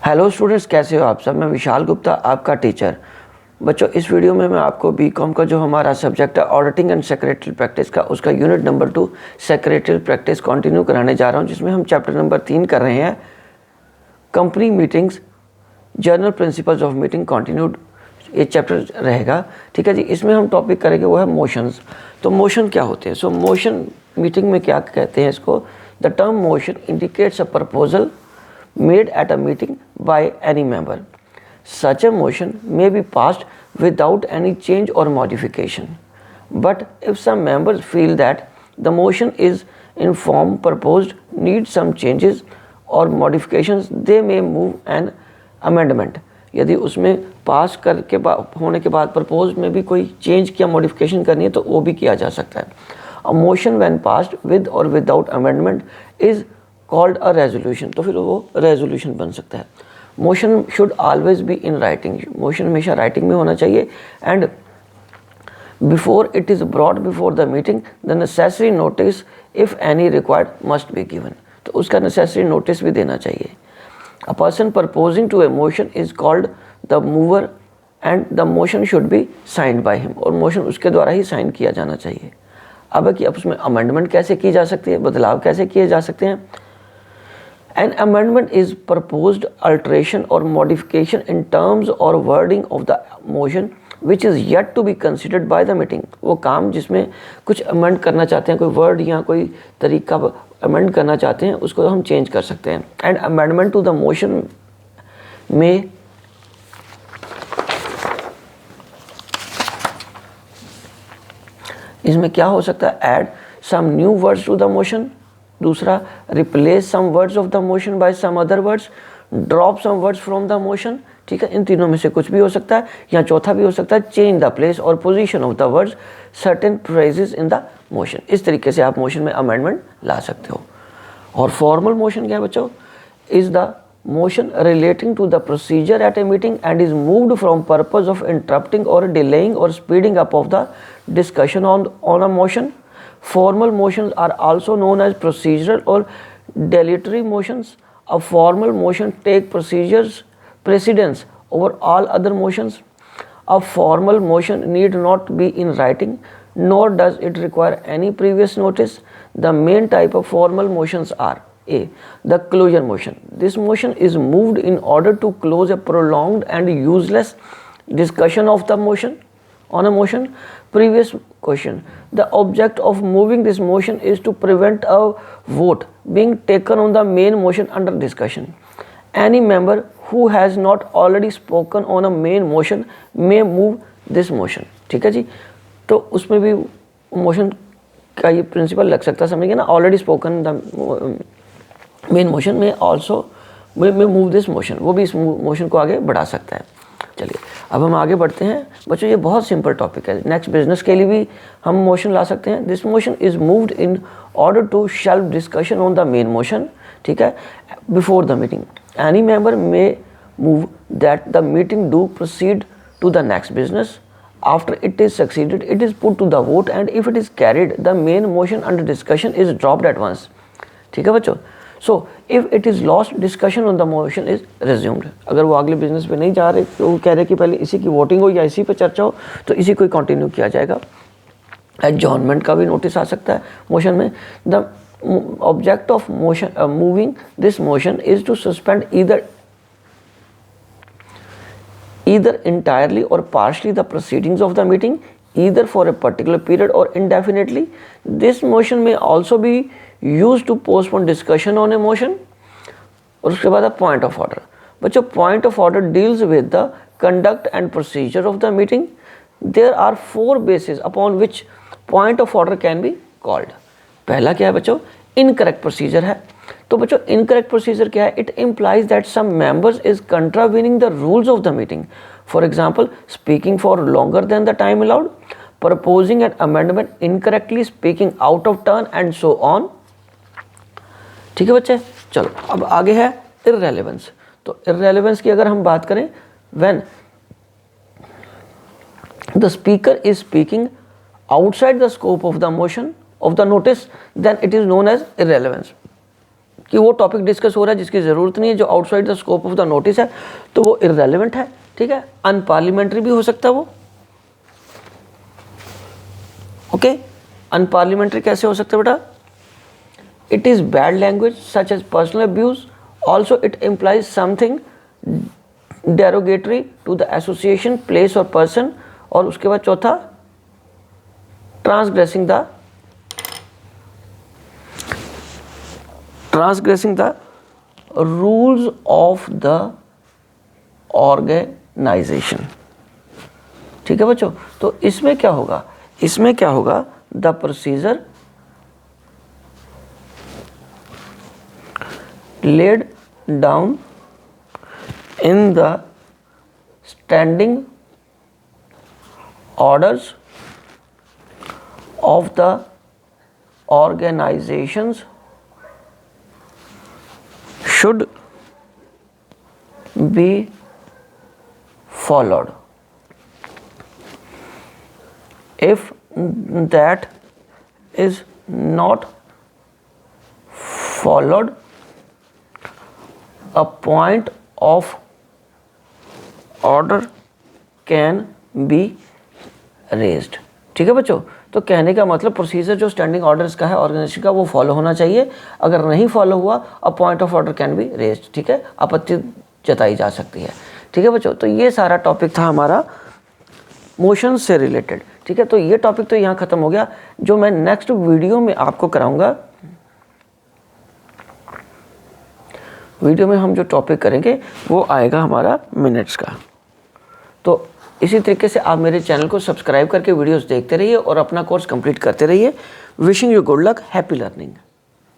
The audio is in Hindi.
हेलो स्टूडेंट्स, कैसे हो आप सब। मैं विशाल गुप्ता, आपका टीचर। बच्चों, इस वीडियो में मैं आपको बीकॉम का जो हमारा सब्जेक्ट है ऑडिटिंग एंड सेक्रेटरी प्रैक्टिस का, उसका unit number 2 secretary practice continue कराने जा रहा हूं, जिसमें हम चैप्टर नंबर 3 कर रहे हैं, company meetings, general principles of meeting continued. ये चैप्टर रहेगा, ठीक है जी। इसमें हम टॉपिक करेंगे वो है मोशंस। तो मोशन क्या होते हैं? सो मोशन मीटिंग में क्या कहते हैं इसको? The term motion indicates a proposal made at a meeting by any member. Such a motion may be passed without any change or modification. But if some members feel that the motion is in form proposed needs some changes or modifications, they may move an amendment. यदि उसमें पास करके होने के बाद प्रपोज में भी कोई चेंज या मॉडिफिकेशन करनी है तो वो भी किया जा सकता है। A motion when passed with or without amendment is called a resolution, तो फिर वो रेजोल्यूशन बन सकता है। Motion should always be in writing, motion हमेशा राइटिंग में होना चाहिए। And before it is brought before the meeting the necessary notice if any required must be given, तो उसका नेसेसरी नोटिस भी देना चाहिए। A person proposing to a motion is called the mover and the motion should be signed by him, और मोशन उसके द्वारा ही साइन किया जाना चाहिए। अब कि अब उसमें अमेंडमेंट कैसे की जा सकती है, बदलाव कैसे किए जा सकते हैं? An amendment is proposed alteration or modification in terms or wording of the motion which is yet to be considered by the meeting। वो काम जिसमें कुछ अमेंड करना चाहते हैं, कोई वर्ड या कोई तरीका अमेंड करना चाहते हैं, उसको हम चेंज कर सकते हैं। And amendment to the motion में इसमें क्या हो सकता है? Add some new words to the motion. दूसरा, replace some words of the motion by some other words, drop some words from the motion, ठीक है। इन तीनों में से कुछ भी हो सकता है, या चौथा भी हो सकता है, चेंज द प्लेस और position of the words certain phrases in the motion. इस तरीके से आप मोशन में अमेंडमेंट ला सकते हो। और फॉर्मल मोशन क्या है बच्चों? Is the motion relating to the procedure at a meeting and is moved from purpose of interrupting और डिलेइंग और speeding up of the discussion on a motion. Formal motions are also known as procedural or dilatory motions. A formal motion take precedence over all other motions. A formal motion need not be in writing, nor does it require any previous notice. The main type of formal motions are: A. The closure motion. This motion is moved in order to close a prolonged and useless discussion of the motion. On a motion. Previous question. The object of moving this motion is to prevent a vote being taken on the main motion under discussion. Any member who has not already spoken on a main motion may move this motion. ठीक है जी। तो उसमें भी मोशन का ये प्रिंसिपल लग सकता है, समझिए ना। Already spoken the main motion में ऑल्सो में मूव दिस मोशन, वो भी इस मोशन को आगे बढ़ा सकता है। चलिए अब हम आगे बढ़ते हैं बच्चों। ये बहुत सिंपल टॉपिक है। नेक्स्ट बिजनेस के लिए भी हम मोशन ला सकते हैं। This motion is moved in order to shelve discussion on the main motion, ठीक है, before the meeting. Any member may move that the meeting do proceed to the next business. After it is succeeded it is put to the vote and if it is carried the main motion under discussion is dropped eight once, ठीक है बच्चों। So if it is lost discussion on the motion is resumed. अगर वो अगले बिजनेस पे नहीं जा रहे, तो वो कह रहे कि पहले इसी की वोटिंग हो या इसी पे चर्चा हो, तो इसी को कंटिन्यू किया जाएगा। एडजॉर्नमेंट का भी नोटिस आ सकता है मोशन में। The object of motion moving this motion is to suspend either entirely or partially the proceedings of the meeting, either for a particular period or indefinitely. This motion may also be used to postpone discussion on a motion. और उसके बाद पॉइंट ऑफ ऑर्डर। बच्चों, point of order deals with the conduct and procedure of the meeting. There are 4 basis upon which point of order can be called. पहला क्या है बच्चों? इनकरेक्ट प्रोसीजर है। तो बच्चों, इनकरेक्ट प्रोसीजर क्या है? It implies that some members is contravening the rules of the meeting. For example, speaking for longer than the time allowed, proposing an amendment incorrectly, speaking out of turn and so on, ठीक है बच्चे। चलो अब आगे है इररेलेवेंस। तो इररेलेवेंस की अगर हम बात करें, when the speaker is speaking outside the scope of the motion of the notice, then it is known as irrelevance. कि वो टॉपिक डिस्कस हो रहा है जिसकी ज़रूरत नहीं है, जो outside the scope of the notice है, तो वो इररेलेवेंट है, ठीक है। अनपार्लियामेंट्री भी हो सकता है वो, ओके। अनपार्लियामेंट्री कैसे हो सकता है बेटा? It is bad language such as personal abuse, also it implies something derogatory to the association, place और पर्सन। और उसके बाद चौथा, transgressing the rules of the organisation, ठीक है बच्चों। तो इसमें क्या होगा, the procedure laid down in the standing orders of the organizations should be followed. If that is not followed, a point of order can be raised, ठीक है बच्चों। तो कहने का मतलब प्रोसीजर जो स्टैंडिंग ऑर्डर्स का है ऑर्गेनाइजेशन का, वो फॉलो होना चाहिए। अगर नहीं फॉलो हुआ, a point of order can be raised, ठीक है, आपत्ति जताई जा सकती है, ठीक है बच्चों। तो ये सारा टॉपिक था हमारा मोशन से रिलेटेड, ठीक है। तो ये टॉपिक तो यहाँ ख़त्म हो गया। जो मैं नेक्स्ट वीडियो में आपको कराऊंगा, वीडियो में हम जो टॉपिक करेंगे वो आएगा हमारा मिनट्स का। तो इसी तरीके से आप मेरे चैनल को सब्सक्राइब करके वीडियोस देखते रहिए और अपना कोर्स कंप्लीट करते रहिए। Wishing you good luck, happy learning.